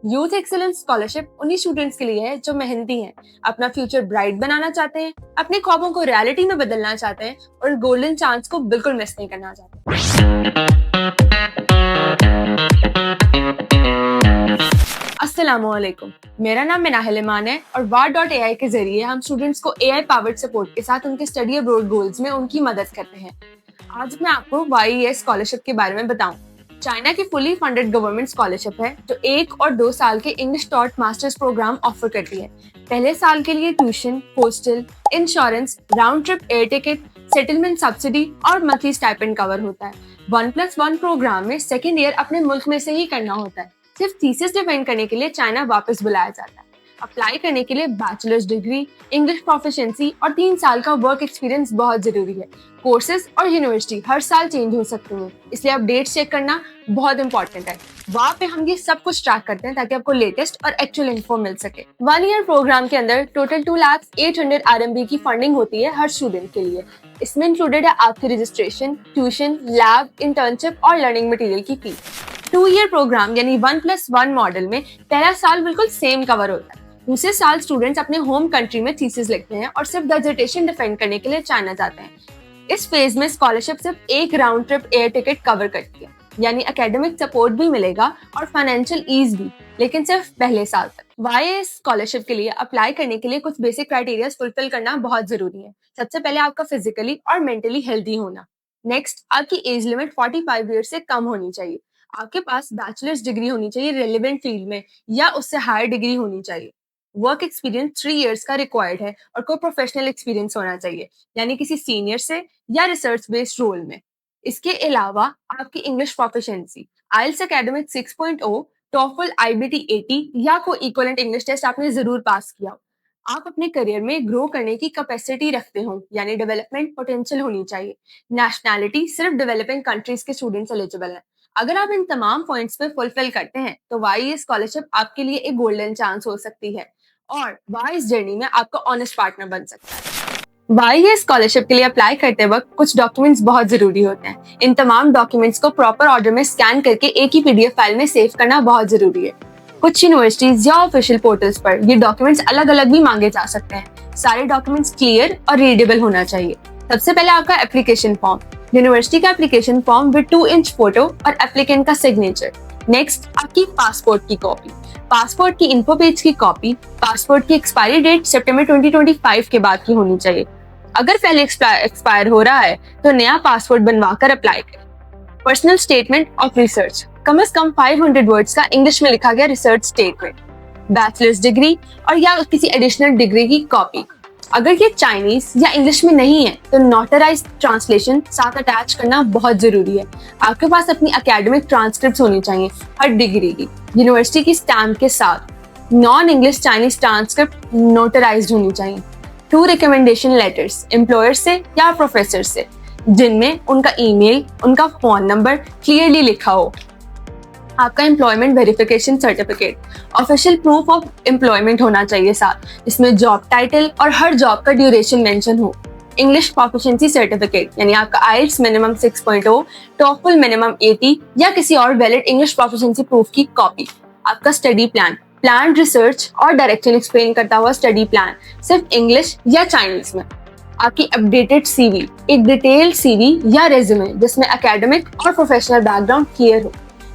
Youth excellence scholarship उन्हीं students के लिए है जो मेहनती हैं, अपना फ्यूचर ब्राइट बनाना चाहते हैं, अपने ख्वाबों को रियलिटी में बदलना चाहते हैं और गोल्डन चांस को बिल्कुल मिस नहीं करना चाहते। अस्सलामुअलैकुम, मेरा नाम मिनाहिल ईमान है और वार.ai के जरिए हम स्टूडेंट्स को AI पावर्ड सपोर्ट के साथ उनके स्टडी अब्रॉड गोल्स में उनकी मदद करते हैं। आज मैं आपको YES स्कॉलरशिप के बारे में बताऊं। चाइना की फुली फंडेड गवर्नमेंट स्कॉलरशिप है जो 1 और 2 साल के English taught masters program offer करती है। पहले साल के लिए tuition, hostel, insurance, round trip air ticket, settlement subsidy और मंथली स्टाइपेंड कवर होता है। 1+1 प्रोग्राम में सेकेंड ईयर अपने मुल्क में से ही करना होता है। सिर्फ थीसिस डिफेंड करने के लिए चाइना वापस बुलाया जाता है। अप्लाई करने के लिए बैचलर्स डिग्री, इंग्लिश प्रोफिशिएंसी और 3 साल का वर्क एक्सपीरियंस बहुत जरूरी है। कोर्सेज और यूनिवर्सिटी हर साल चेंज हो सकते हैं, इसलिए अपडेट्स चेक करना बहुत इंपॉर्टेंट है। वहाँ पे हम ये सब कुछ ट्रैक करते हैं ताकि आपको लेटेस्ट और एक्चुअल इन्फो मिल सके। 1 ईयर प्रोग्राम के अंदर टोटल 2,08,000 RMB की फंडिंग होती है हर स्टूडेंट के लिए। इसमें इंक्लूडेड है आपकी रजिस्ट्रेशन, ट्यूशन, लैब, इंटर्नशिप और लर्निंग मटेरियल की फीस। 2 ईयर प्रोग्राम यानी 1+1 मॉडल में पहला साल बिल्कुल सेम कवर होता है। दूसरे साल स्टूडेंट्स अपने होम कंट्री में थीसिस लिखते हैं और सिर्फ डिसर्टेशन डिफेंड करने के लिए चाइना जाते हैं। इस फेज में स्कॉलरशिप सिर्फ 1 round trip air ticket cover करती है, यानी एकेडमिक सपोर्ट भी मिलेगा और फाइनेंशियल ईज भी, लेकिन सिर्फ पहले साल तक। YES स्कॉलरशिप के लिए अप्लाई करने के लिए कुछ बेसिक क्राइटेरिया फुलफिल करना बहुत जरूरी है। सबसे पहले आपका फिजिकली और मेंटली हेल्दी होना। नेक्स्ट, आपकी एज लिमिट 45 ईयर से कम होनी चाहिए। आपके पास बैचलर्स डिग्री होनी चाहिए रेलेवेंट फील्ड में या उससे हायर डिग्री होनी चाहिए। वर्क एक्सपीरियंस 3 इयर्स का रिक्वायर्ड है और कोई प्रोफेशनल एक्सपीरियंस होना चाहिए, यानी किसी सीनियर से या रिसर्च बेस्ड रोल में। इसके अलावा आपकी English proficiency, IELTS academic 6.0, TOEFL IBT 80 या कोई इक्विवेलेंट इंग्लिश टेस्ट आपने जरूर पास किया हो। आप अपने करियर में ग्रो करने की कैपेसिटी रखते हो, यानी डेवलपमेंट पोटेंशियल होनी चाहिए। नेशनैलिटी सिर्फ डेवलपिंग कंट्रीज के स्टूडेंट्स एलिजिबल है। अगर आप इन तमाम पॉइंट्स पे फुलफिल करते हैं तो YES स्कॉलरशिप आपके लिए एक गोल्डन चांस हो सकती है और वाइस जर्नी में आपका ऑनेस्ट पार्टनर बन सकता है। YES स्कॉलरशिप के लिए अप्लाई करते वक्त कुछ डॉक्यूमेंट्स बहुत जरूरी होते हैं। इन तमाम डॉक्यूमेंट्स को प्रॉपर ऑर्डर में स्कैन करके एक ही PDF फाइल में सेव करना बहुत जरूरी है। कुछ यूनिवर्सिटीज या ऑफिशियल पोर्टल्स पर ये डॉक्यूमेंट्स अलग अलग भी मांगे जा सकते हैं। सारे डॉक्यूमेंट्स क्लियर और रीडेबल होना चाहिए। सबसे पहले आपका एप्लीकेशन फॉर्म, यूनिवर्सिटी का application form with 2 inch photo और एप्लीकेंट का सिग्नेचर। नेक्स्ट, आपकी पासपोर्ट की कॉपी, पासपोर्ट की इन्फो पेज की कॉपी। पासपोर्ट की एक्सपायरी डेट सितंबर 2025 के बाद की होनी चाहिए। अगर पहले एक्सपायर हो रहा है तो नया पासपोर्ट बनवाकर अप्लाई करें। पर्सनल स्टेटमेंट ऑफ रिसर्च, कम से कम 500 वर्ड्स का इंग्लिश में लिखा गया रिसर्च स्टेटमेंट। बैचलर्स डिग्री और या किसी एडिशनल डिग्री की कॉपी। अगर ये चाइनीज या इंग्लिश में नहीं है तो नोटराइज्ड ट्रांसलेशन साथ अटैच करना बहुत जरूरी है। आपके पास अपनी एकेडमिक ट्रांसक्रिप्ट होनी चाहिए हर डिग्री की, यूनिवर्सिटी की स्टैम्प के साथ। Non English Chinese transcript notarised होनी चाहिए। 2 रिकमेंडेशन लेटर्स एम्प्लॉयर से या प्रोफेसर से, जिनमें उनका ईमेल, उनका फोन नंबर क्लियरली लिखा हो। आपका employment verification certificate, official proof of employment होना चाहिए साथ, इसमें जॉब टाइटल और हर जॉब का ड्यूरेशन मेंशन हो। इंग्लिश प्रोफिशिएंसी सर्टिफिकेट, यानी आपका IELTS मिनिमम 6.0, TOEFL मिनिमम 80 या किसी और वैलिड इंग्लिश प्रोफिशिएंसी प्रूफ की कॉपी। आपका स्टडी प्लान, प्लान रिसर्च और डायरेक्शन एक्सप्लेन करता हुआ स्टडी प्लान, सिर्फ इंग्लिश या चाइनीज में। आपकी अपडेटेड CV, एक डिटेल्ड CV या रेज्यूमे जिसमें एकेडमिक और प्रोफेशनल बैकग्राउंड क्लियर हो।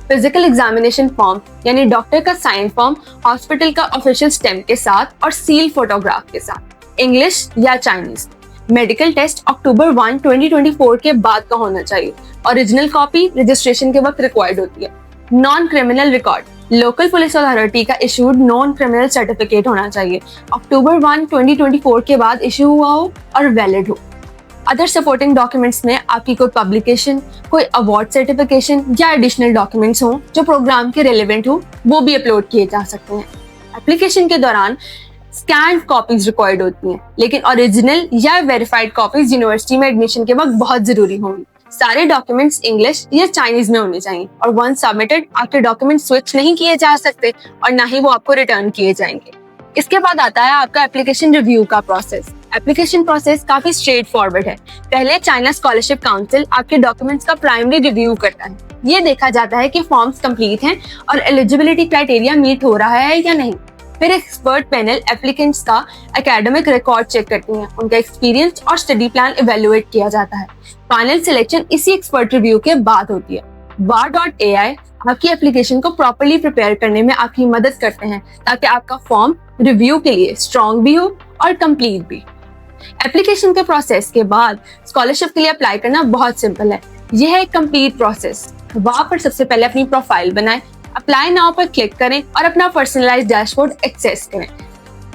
फिजिकल एग्जामिनेशन फॉर्म, यानी डॉक्टर का साइन फॉर्म, हॉस्पिटल का ऑफिशियल स्टैम्प के साथ और सील फोटोग्राफ के साथ, इंग्लिश या चाइनीज। मेडिकल टेस्ट अक्टूबर 1, 2024 के बाद का होना चाहिए। ओरिजिनल कॉपी रजिस्ट्रेशन के वक्त रिक्वायर्ड होती है। Non criminal record, local police authority का इशूड नॉन क्रिमिनल सर्टिफिकेट होना चाहिए। अक्टूबर 1, 2024 के बाद इशू हुआ हो और वैलिड हो। अदर सपोर्टिंग डॉक्यूमेंट्स में आपकी कोई पब्लिकेशन, कोई अवार्ड सर्टिफिकेशन या एडिशनल डॉक्यूमेंट्स हो जो प्रोग्राम के रिलेवेंट हो, वो भी अपलोड किए जा सकते हैं। एप्लीकेशन के दौरान स्कैन्ड कॉपीज रिक्वायर्ड होती हैं, लेकिन ओरिजिनल या वेरीफाइड कॉपीज यूनिवर्सिटी में एडमिशन के वक्त बहुत जरूरी होंगी। सारे डॉक्यूमेंट्स इंग्लिश या चाइनीज में होने चाहिए और वंस सबमिटेड आपके डॉक्यूमेंट स्विच नहीं किए जा सकते और ना ही वो आपको रिटर्न किए जाएंगे। इसके बाद आता है आपका एप्लीकेशन रिव्यू का प्रोसेस। एप्लीकेशन प्रोसेस काफी स्ट्रेट फॉरवर्ड है। पहले चाइना स्कॉलरशिप काउंसिल आपके डॉक्यूमेंट्स का प्राइमरी रिव्यू करता है। ये देखा जाता है कि फॉर्म्स कंप्लीट हैं और एलिजिबिलिटी क्राइटेरिया मीट हो रहा है या नहीं। फिर एक्सपर्ट पैनल एप्लीकेंट्स का एकेडमिक रिकॉर्ड चेक करती हैं, उनका एक्सपीरियंस और स्टडी प्लान इवेलुएट किया जाता है। फाइनल सिलेक्शन इसी एक्सपर्ट रिव्यू के बाद होती है। var.ai आपकी एप्लीकेशन को प्रॉपर्ली प्रिपेयर करने में आपकी मदद करते हैं ताकि आपका फॉर्म रिव्यू के लिए स्ट्रॉन्ग भी हो और कंप्लीट भी। एप्लीकेशन के प्रोसेस के बाद स्कॉलरशिप के लिए अप्लाई करना बहुत सिंपल है। यह है एक कंप्लीट प्रोसेस। वहां पर सबसे पहले अपनी प्रोफाइल बनाएं, अप्लाई नाउ पर क्लिक करें और अपना पर्सनलाइज्ड डैशबोर्ड एक्सेस करें।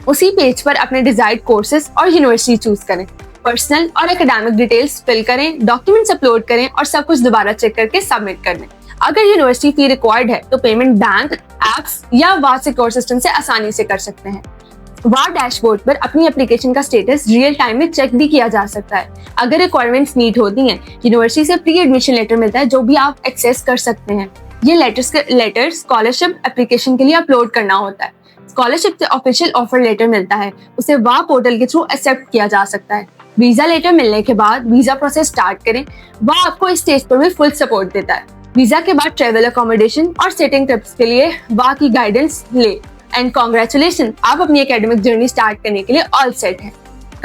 उसी पेज पर अपने डिजायर्ड कोर्सेज और यूनिवर्सिटी चूज करें। पर्सनल और एकेडमिक डिटेल्स फिल करें, डॉक्यूमेंट्स अपलोड करें और सब कुछ दोबारा चेक करके सबमिट कर दें। अगर यूनिवर्सिटी फी रिक्वायर्ड है तो पेमेंट बैंक, एप्स या वाह सिक्योर सिस्टम से आसानी से कर सकते हैं। वाह डैशबोर्ड पर अपनी एप्लीकेशन का स्टेटस रियल टाइम में चेक भी किया जा सकता है। अगर रिक्वायरमेंट्स मीट होती हैं, यूनिवर्सिटी से प्री एडमिशन लेटर मिलता है जो भी आप एक्सेस कर सकते हैं। ये लेटर स्कॉलरशिप एप्लीकेशन के लिए अपलोड करना होता है। स्कॉलरशिप से ऑफिशियल ऑफर लेटर मिलता है, उसे वाह पोर्टल के थ्रू एक्सेप्ट किया जा सकता है। वीजा लेटर मिलने के बाद वीजा प्रोसेस स्टार्ट करें। वाह आपको इस स्टेज पर भी फुल सपोर्ट देता है। वीजा के बाद ट्रेवल अकोमोडेशन और सेटिंग ट्रिप्स के लिए वाह की गाइडेंस ले। एंड कॉन्ग्रेचुलेशन, आप अपनी एकेडमिक जर्नी स्टार्ट करने के लिए ऑल सेट है।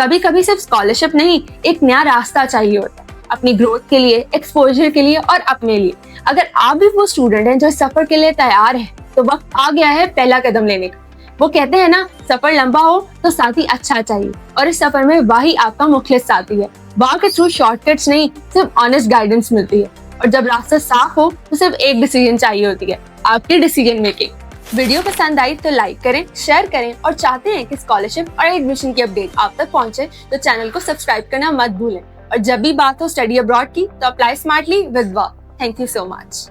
कभी कभी सिर्फ स्कॉलरशिप नहीं, एक नया रास्ता चाहिए होता है अपनी ग्रोथ के लिए, एक्सपोजर के लिए और अपने लिए। अगर आप भी वो स्टूडेंट हैं जो इस सफर के लिए तैयार है तो वक्त आ गया है पहला कदम लेने का। वो कहते हैं ना, सफर लंबा हो तो साथी अच्छा चाहिए, और इस सफर में वाह ही आपका मुखलिस साथी है। वाह के थ्रू शॉर्टकट्स नहीं, सिर्फ ऑनेस्ट गाइडेंस मिलती है। और जब रास्ता साफ हो तो सिर्फ एक डिसीजन चाहिए होती है, आपकी डिसीजन मेकिंग। वीडियो पसंद आई तो लाइक करें, शेयर करें, और चाहते हैं कि स्कॉलरशिप और एडमिशन की अपडेट आप तक पहुंचे तो चैनल को सब्सक्राइब करना मत भूलें। और जब भी बात हो स्टडी अब्रॉड की तो अप्लाई स्मार्टली विद वाह। Thank you so much.